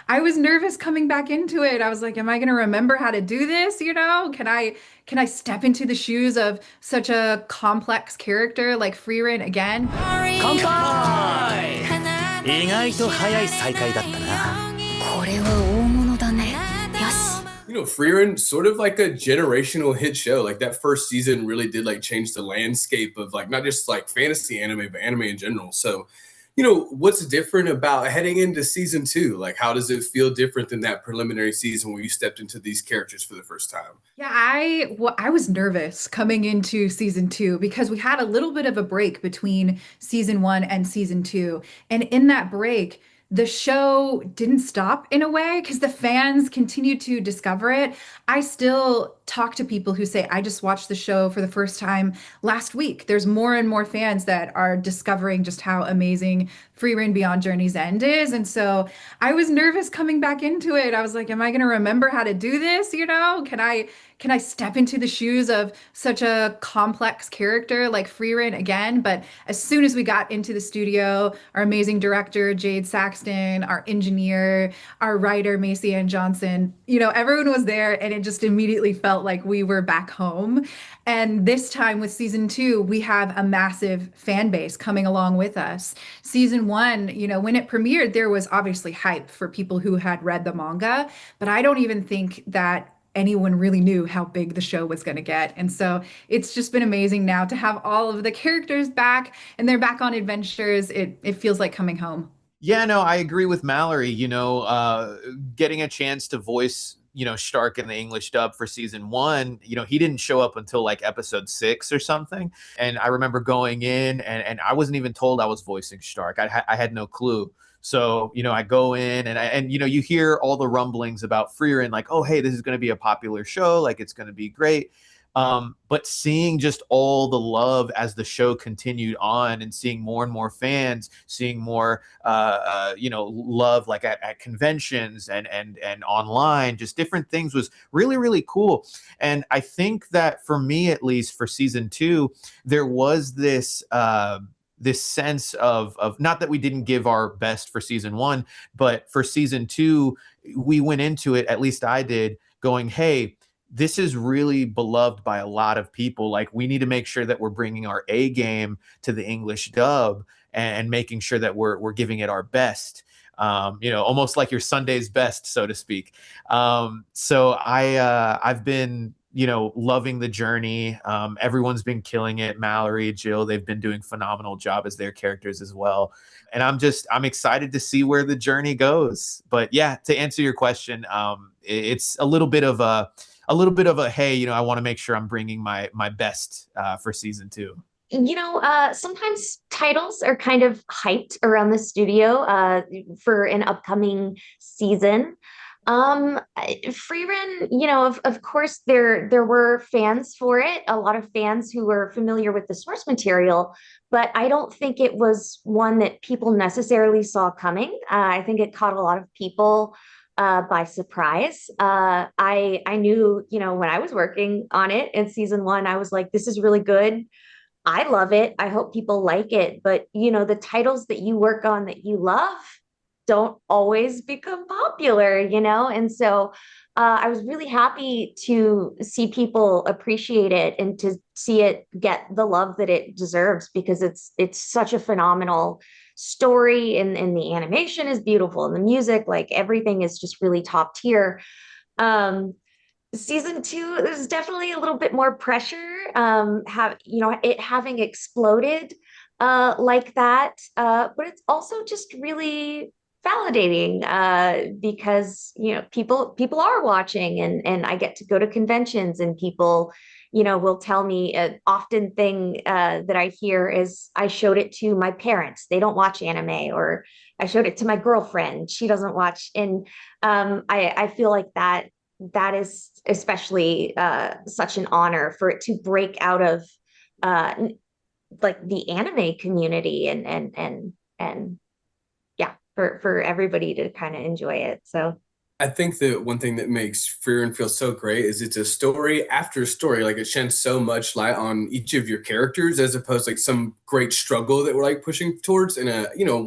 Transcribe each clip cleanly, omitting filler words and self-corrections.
I was nervous coming back into it. I was like, am I going to remember how to do this? Can I step into the shoes of such a complex character like Frieren again? 乾杯意外と早い再会だったな。これは大物だね。よし。Frieren, sort of like a generational hit show. Like that first season really did like change the landscape of like not just like fantasy anime, but anime in general. So, what's different about heading into season two? Like, how does it feel different than that preliminary season where you stepped into these characters for the first time? Yeah, I was nervous coming into season two because we had a little bit of a break between season one and season two. And in that break, the show didn't stop in a way because the fans continued to discover it. I still talk to people who say, I just watched the show for the first time last week. There's more and more fans that are discovering just how amazing Free Reign Beyond Journey's End is. And so I was nervous coming back into it. I was like, am I going to remember how to do this? Can I step into the shoes of such a complex character like Frieren again? But as soon as we got into the studio, our amazing director, Jade Saxton, our engineer, our writer, Macy Ann Johnson, everyone was there and it just immediately felt like we were back home. And this time with season two, we have a massive fan base coming along with us. Season one, when it premiered, there was obviously hype for people who had read the manga, but I don't even think that anyone really knew how big the show was going to get. And so it's just been amazing now to have all of the characters back and they're back on adventures. It feels like coming home. Yeah, no, I agree with Mallory. Getting a chance to voice, Stark in the English dub for season one, he didn't show up until like episode 6 or something. And I remember going in and I wasn't even told I was voicing Stark. I had no clue. So, I go in and you hear all the rumblings about Frieren, like, oh, hey, this is going to be a popular show. Like, it's going to be great. But seeing just all the love as the show continued on and seeing more and more fans, seeing more, love like at conventions and online, just different things was really, really cool. And I think that for me, at least for season two, there was this sense of not that we didn't give our best for season one, but for season two, we went into it, at least I did, going, hey, this is really beloved by a lot of people. Like, we need to make sure that we're bringing our A game to the English dub and making sure that we're giving it our best. Almost like your Sunday's best, so to speak. I've been, loving the journey. Everyone's been killing it. Mallory, Jill, they've been doing phenomenal job as their characters as well. And I'm excited to see where the journey goes. But yeah, to answer your question, it's a little bit of a hey, I want to make sure I'm bringing my best for season two. Sometimes titles are kind of hyped around the studio for an upcoming season. Frieren, of course, there were fans for it, a lot of fans who were familiar with the source material, but I don't think it was one that people necessarily saw coming. I think it caught a lot of people by surprise. I knew, when I was working on it in season one, I was like, this is really good. I love it. I hope people like it. But, the titles that you work on that you love don't always become popular, And so I was really happy to see people appreciate it and to see it get the love that it deserves because it's such a phenomenal story and the animation is beautiful and the music, like everything is just really top tier. Season two, there's definitely a little bit more pressure. It having exploded like that, but it's also just really validating because people are watching and I get to go to conventions and people will tell me an often thing that I hear is I showed it to my parents, they don't watch anime, or I showed it to my girlfriend, she doesn't watch. And I feel like that is especially such an honor for it to break out of like the anime community and yeah, for everybody to kind of enjoy it. So I think that one thing that makes Frieren feel so great is it's a story after story. Like it shines so much light on each of your characters as opposed to like some great struggle that we're like pushing towards. And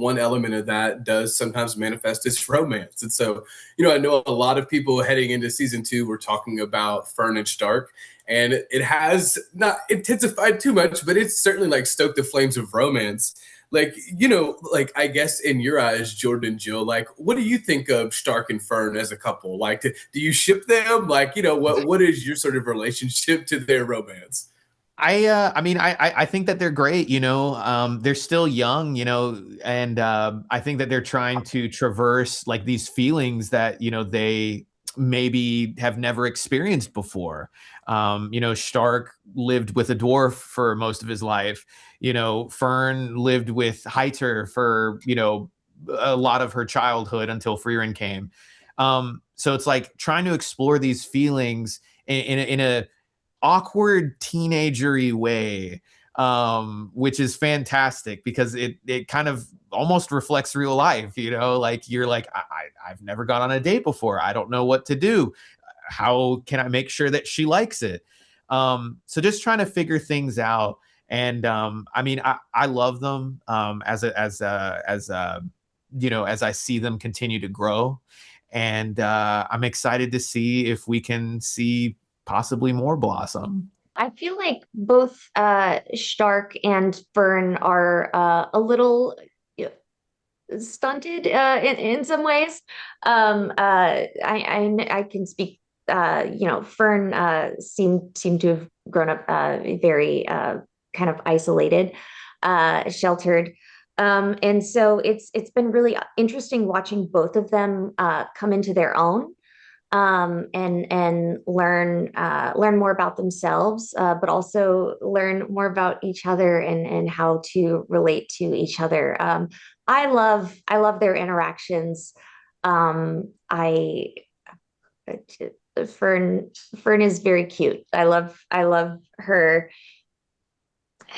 one element of that does sometimes manifest as romance. And so, I know a lot of people heading into season 2 were talking about Fern and Stark. And it has not intensified too much, but it's certainly like stoked the flames of romance. Like, like I guess in your eyes, Jordan and Jill, like, what do you think of Stark and Fern as a couple? Like, do you ship them? Like, what is your sort of relationship to their romance? I think that they're great, they're still young, and I think that they're trying to traverse like these feelings that, they maybe have never experienced before. Stark lived with a dwarf for most of his life. Fern lived with Heiter for, a lot of her childhood until Frieren came. So it's like trying to explore these feelings in a awkward teenagery way, which is fantastic because it kind of almost reflects real life. Like you're like, I've never gone on a date before. I don't know what to do. How can I make sure that she likes it? So just trying to figure things out. And I love them as I see them continue to grow. And I'm excited to see if we can see possibly more blossom. I feel like both Stark and Fern are a little stunted in some ways. I can speak. Fern seemed to have grown up very kind of isolated, sheltered. And so it's been really interesting watching both of them come into their own, and learn more about themselves, but also learn more about each other and how to relate to each other. I love their interactions. I Fern is very cute. I love her.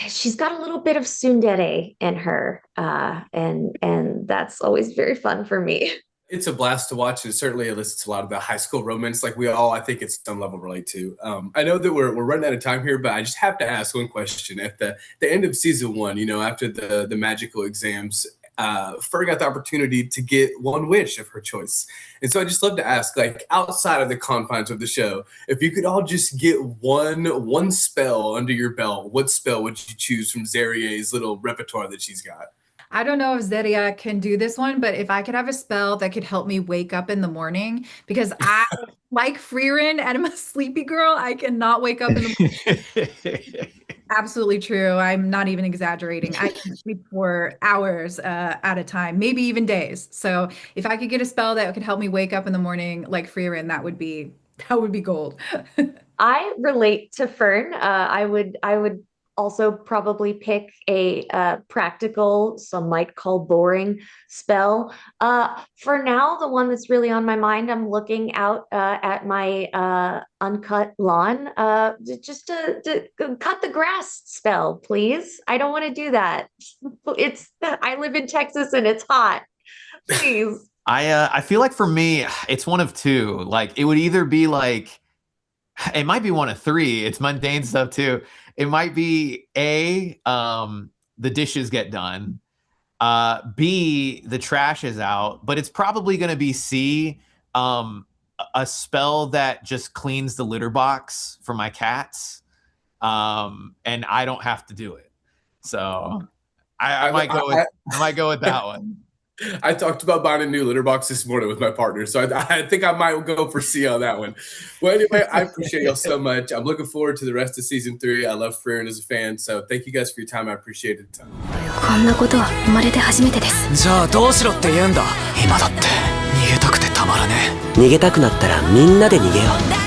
She's got a little bit of tsundere in her, and that's always very fun for me. It's a blast to watch, and certainly elicits a lot of the high school romance, like we all, I think, at some level relate to. I know that we're running out of time here, but I just have to ask one question. At the end of season 1, after the magical exams, Fern got the opportunity to get one wish of her choice. And so I just love to ask, like, outside of the confines of the show, if you could all just get one spell under your belt, what spell would you choose from Zerrier's little repertoire that she's got? I don't know if Zeria can do this one, but if I could have a spell that could help me wake up in the morning, because I like Frieren and I'm a sleepy girl, I cannot wake up in the morning. Absolutely true. I'm not even exaggerating. I can sleep for hours at a time, maybe even days. So if I could get a spell that could help me wake up in the morning like Frieren, that would be gold. I relate to Fern. I would also probably pick a practical, some might call boring spell. For now, the one that's really on my mind, I'm looking out at my uncut lawn, just to cut the grass spell, please. I don't want to do that. I live in Texas and it's hot. Please. I feel like for me, it's one of two. Like it would either be like, it might be one of three. It's mundane stuff too. It might be A, the dishes get done. B, the trash is out. But it's probably going to be C, a spell that just cleans the litter box for my cats. And I don't have to do it. So I might go with that one. I talked about buying a new litter box this morning with my partner, so I think I might go for C on that one. Well, anyway, I appreciate y'all so much. I'm looking forward to the rest of season 3. I love Frieren as a fan, so thank you guys for your time. I appreciate it a ton. こんなことは生まれて初めてです。じゃあどうしろって言うんだ。今だって逃げたくてたまらねえ。逃げたくなったらみんなで逃げよう。